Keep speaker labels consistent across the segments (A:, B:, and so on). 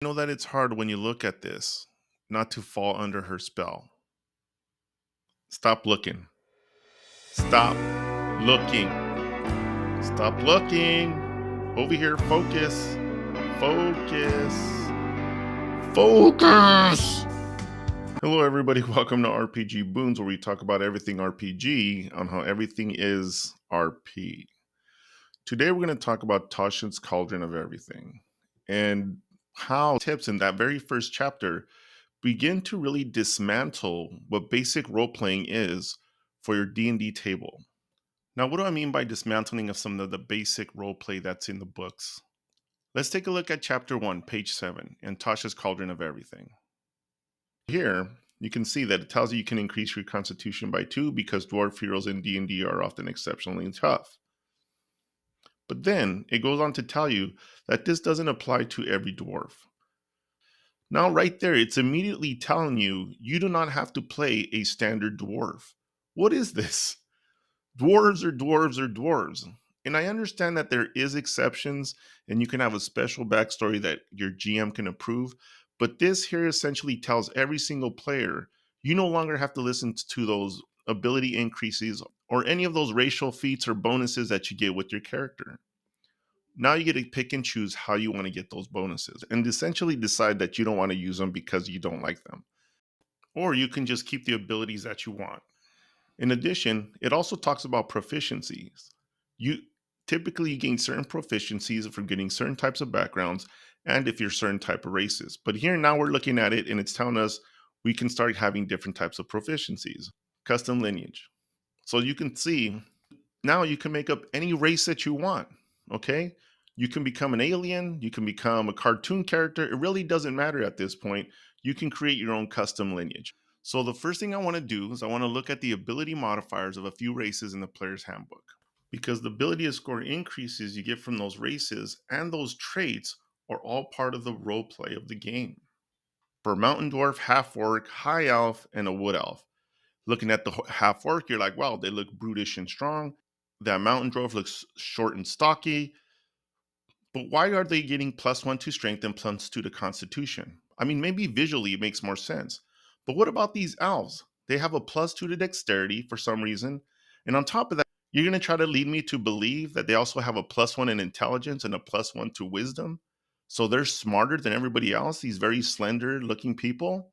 A: Know that it's hard when you look at this not to fall under her spell. Stop looking. Stop looking. Stop looking. Over here, focus. Focus. Focus. Hello, everybody. Welcome to RPG Boons, where we talk about everything RPG on how everything is RP. Today, we're going to talk about Tasha's Cauldron of Everything and how tips in that very first chapter begin to really dismantle what basic role playing is for your D&D table. Now, what do I mean by dismantling of some of the basic role play that's in the books? Let's take a look at chapter 1, page 7, and Tasha's Cauldron of Everything. Here, you can see that it tells you can increase your constitution by 2 because dwarf heroes in D&D are often exceptionally tough. But then it goes on to tell you that this doesn't apply to every dwarf. Now, right there, it's immediately telling you you do not have to play a standard dwarf. What is this? Dwarves are dwarves are dwarves. And I understand that there is exceptions and you can have a special backstory that your GM can approve. But this here essentially tells every single player you no longer have to listen to those ability increases or any of those racial feats or bonuses that you get with your character. Now you get to pick and choose how you want to get those bonuses and essentially decide that you don't want to use them because you don't like them. Or you can just keep the abilities that you want. In addition, it also talks about proficiencies. You typically gain certain proficiencies from getting certain types of backgrounds and if you're certain type of races. But here now we're looking at it and it's telling us we can start having different types of proficiencies. Custom lineage. So you can see now you can make up any race that you want. Okay? You can become an alien, you can become a cartoon character. It really doesn't matter at this point. You can create your own custom lineage. So the first thing I want to do is I want to look at the ability modifiers of a few races in the player's handbook. Because the ability to score increases you get from those races and those traits are all part of the role play of the game. For mountain dwarf, half orc, high elf, and a wood elf. Looking at the half orc, you're like, wow, they look brutish and strong. That mountain dwarf looks short and stocky. But why are they getting +1 to strength and +2 to constitution? I mean, maybe visually it makes more sense. But what about these elves? They have a +2 to dexterity for some reason. And on top of that, you're going to try to lead me to believe that they also have a +1 in intelligence and a +1 to wisdom. So they're smarter than everybody else, these very slender looking people.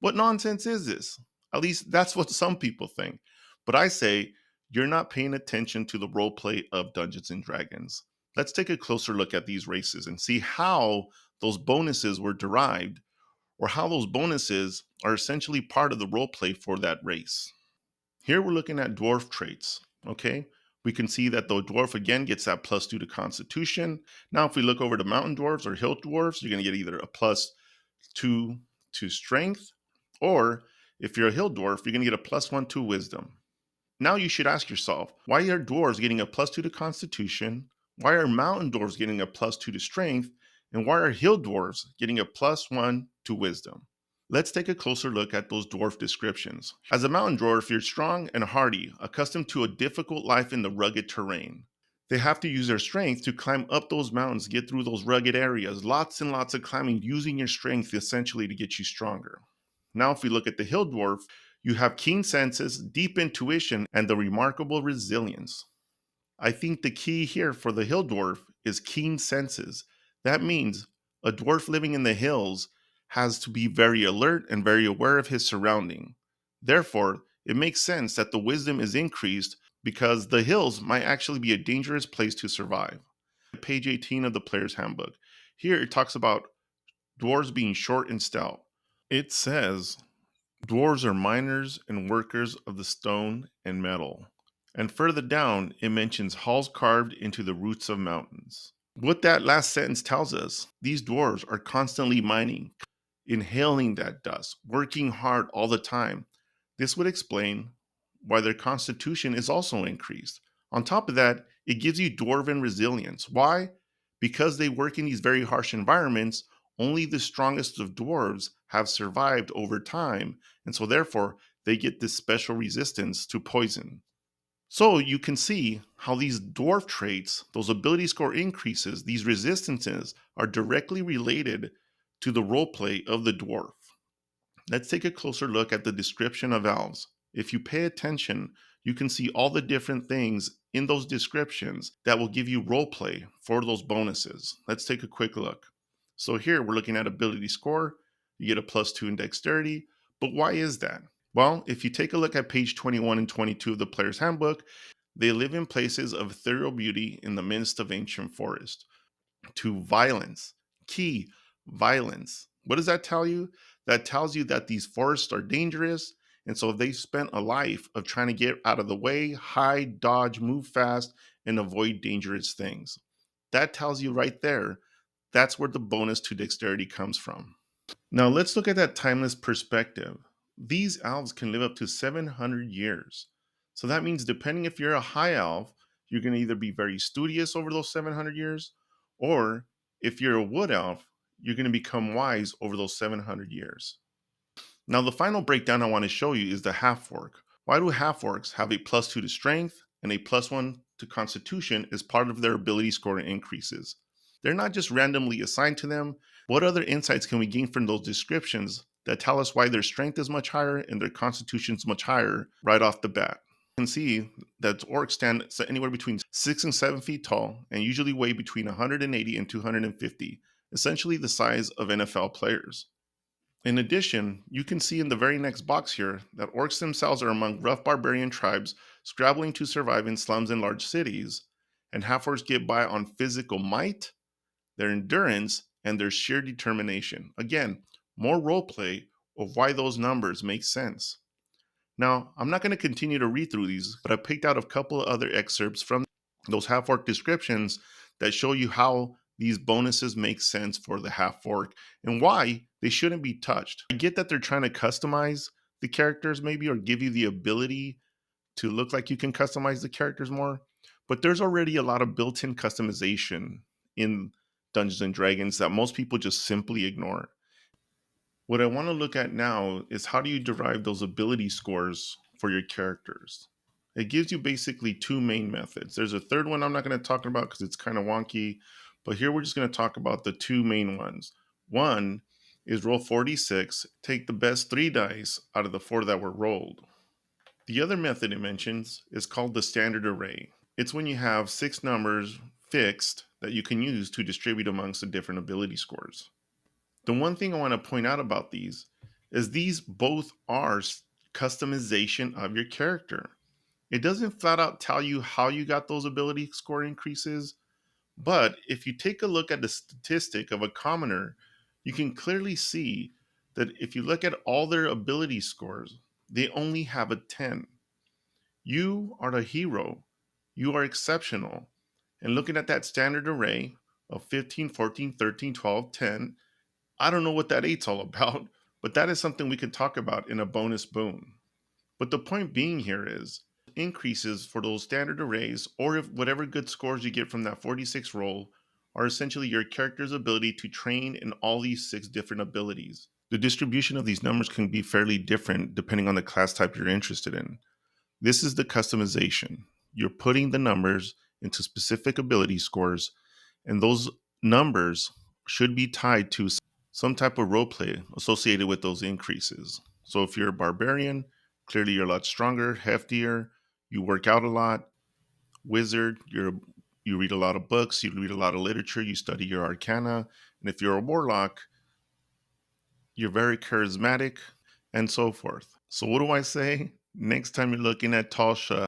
A: What nonsense is this? At least that's what some people think. But I say you're not paying attention to the role play of Dungeons and Dragons. Let's take a closer look at these races and see how those bonuses were derived or how those bonuses are essentially part of the role play for that race. Here we're looking at dwarf traits, okay? We can see that the dwarf again gets that +2 to constitution. Now, if we look over to mountain dwarfs or hill dwarfs, you're going to get either a +2 to strength, or if you're a hill dwarf, you're going to get a +1 to wisdom. Now you should ask yourself, why are dwarves getting a +2 to constitution? Why are mountain dwarves getting a +2 to strength? And why are hill dwarves getting a +1 to wisdom? Let's take a closer look at those dwarf descriptions. As a mountain dwarf, you're strong and hardy, accustomed to a difficult life in the rugged terrain. They have to use their strength to climb up those mountains, get through those rugged areas, lots and lots of climbing, using your strength essentially to get you stronger. Now, if we look at the hill dwarf, you have keen senses, deep intuition, and the remarkable resilience. I think the key here for the hill dwarf is keen senses. That means a dwarf living in the hills has to be very alert and very aware of his surrounding. Therefore, it makes sense that the wisdom is increased because the hills might actually be a dangerous place to survive. Page 18 of the player's handbook. Here it talks about dwarves being short and stout. It says dwarves are miners and workers of the stone and metal. And further down, it mentions halls carved into the roots of mountains. What that last sentence tells us, these dwarves are constantly mining, inhaling that dust, working hard all the time. This would explain why their constitution is also increased. On top of that, it gives you dwarven resilience. Why? Because they work in these very harsh environments, only the strongest of dwarves have survived over time, and so therefore they get this special resistance to poison. So you can see how these dwarf traits, those ability score increases, these resistances are directly related to the roleplay of the dwarf. Let's take a closer look at the description of elves. If you pay attention, you can see all the different things in those descriptions that will give you roleplay for those bonuses. Let's take a quick look. So here we're looking at ability score. You get a +2 in dexterity. But why is that? Well, if you take a look at page 21 and 22 of the player's handbook, they live in places of ethereal beauty in the midst of ancient forest. To violence. Key, violence. What does that tell you? That tells you that these forests are dangerous. And so they spent a life of trying to get out of the way, hide, dodge, move fast, and avoid dangerous things. That tells you right there, that's where the bonus to dexterity comes from. Now let's look at that timeless perspective. These elves can live up to 700 years. So that means depending if you're a high elf, you're going to either be very studious over those 700 years, or if you're a wood elf, you're going to become wise over those 700 years. Now the final breakdown I want to show you is the half orc. Why do half orcs have a +2 to strength and a +1 to constitution as part of their ability score increases? They're not just randomly assigned to them. What other insights can we gain from those descriptions that tell us why their strength is much higher and their constitution is much higher right off the bat? You can see that orcs stand anywhere between 6 and 7 feet tall and usually weigh between 180 and 250, essentially the size of NFL players. In addition, you can see in the very next box here that orcs themselves are among rough barbarian tribes scrabbling to survive in slums in large cities, and half orcs get by on physical might, their endurance, and their sheer determination. Again, more roleplay of why those numbers make sense. Now, I'm not going to continue to read through these, but I picked out a couple of other excerpts from those half orc descriptions that show you how these bonuses make sense for the half orc and why they shouldn't be touched. I get that they're trying to customize the characters, maybe, or give you the ability to look like you can customize the characters more, but there's already a lot of built in customization in Dungeons and Dragons that most people just simply ignore. What I want to look at now is how do you derive those ability scores for your characters? It gives you basically two main methods. There's a third one I'm not going to talk about because it's kind of wonky, but here we're just going to talk about the two main ones. One is roll 46, take the best 3 dice out of the 4 that were rolled. The other method it mentions is called the standard array. It's when you have 6 numbers fixed that you can use to distribute amongst the different ability scores. The one thing I want to point out about these is these both are customization of your character. It doesn't flat out tell you how you got those ability score increases, but if you take a look at the statistic of a commoner, you can clearly see that if you look at all their ability scores, they only have a 10. You are the hero. You are exceptional. And looking at that standard array of 15, 14, 13, 12, 10, I don't know what that eight's all about, but that is something we could talk about in a bonus boon. But the point being here is increases for those standard arrays, or if whatever good scores you get from that 46 roll, are essentially your character's ability to train in all these 6 different abilities. The distribution of these numbers can be fairly different depending on the class type you're interested in. This is the customization. You're putting the numbers into specific ability scores, and those numbers should be tied to some type of role play associated with those increases. So if you're a barbarian, clearly you're a lot stronger, heftier, you work out a lot. Wizard, you read a lot of books, you read a lot of literature, you study your arcana. And if you're a warlock, you're very charismatic, and so forth. So what do I say? Next time you're looking at Tasha,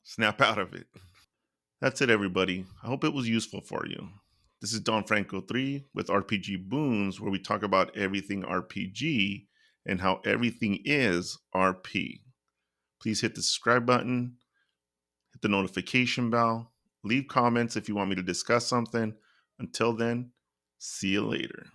A: snap out of it. That's it, everybody. I hope it was useful for you. This is Don Franco 3 with RPG Boons, where we talk about everything RPG and how everything is RP. Please hit the subscribe button, hit the notification bell, leave comments if you want me to discuss something. Until then, see you later.